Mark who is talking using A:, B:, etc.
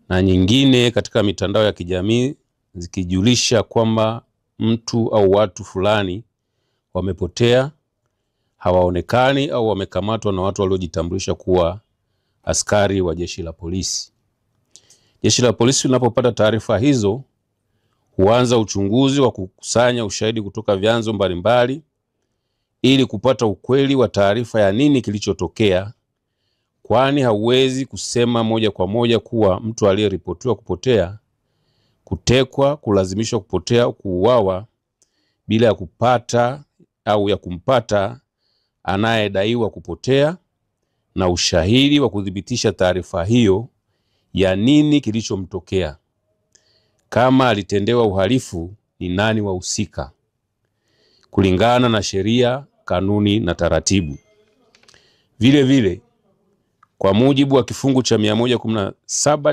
A: na nyingine katika mitandao ya kijamii zikijulisha kwamba mtu au watu fulani wamepotea, hawaonekani au wamekamatwa na watu waliojitambulisha kuwa askari wa jeshi la polisi. Jeshi la polisi linapopata taarifa hizo huanza uchunguzi wa kukusanya ushahidi kutoka vyanzo mbalimbali ili kupata ukweli wa taarifa ya nini kilichotokea, kwani hauwezi kusema moja kwa moja kuwa mtu aliyeripotiwa kupotea, kutekwa, kulazimishwa kupotea au kuuawa bila ya kupata au ya kumpata anayedaiwa kupotea na ushahidi wa kudhibitisha taarifa hiyo ya nini kilichomtokea. Kama alitendewa uhalifu, ni nani wahusika kulingana na sheria, kanuni na taratibu. Vile vile, kwa mujibu wa kifungu cha 117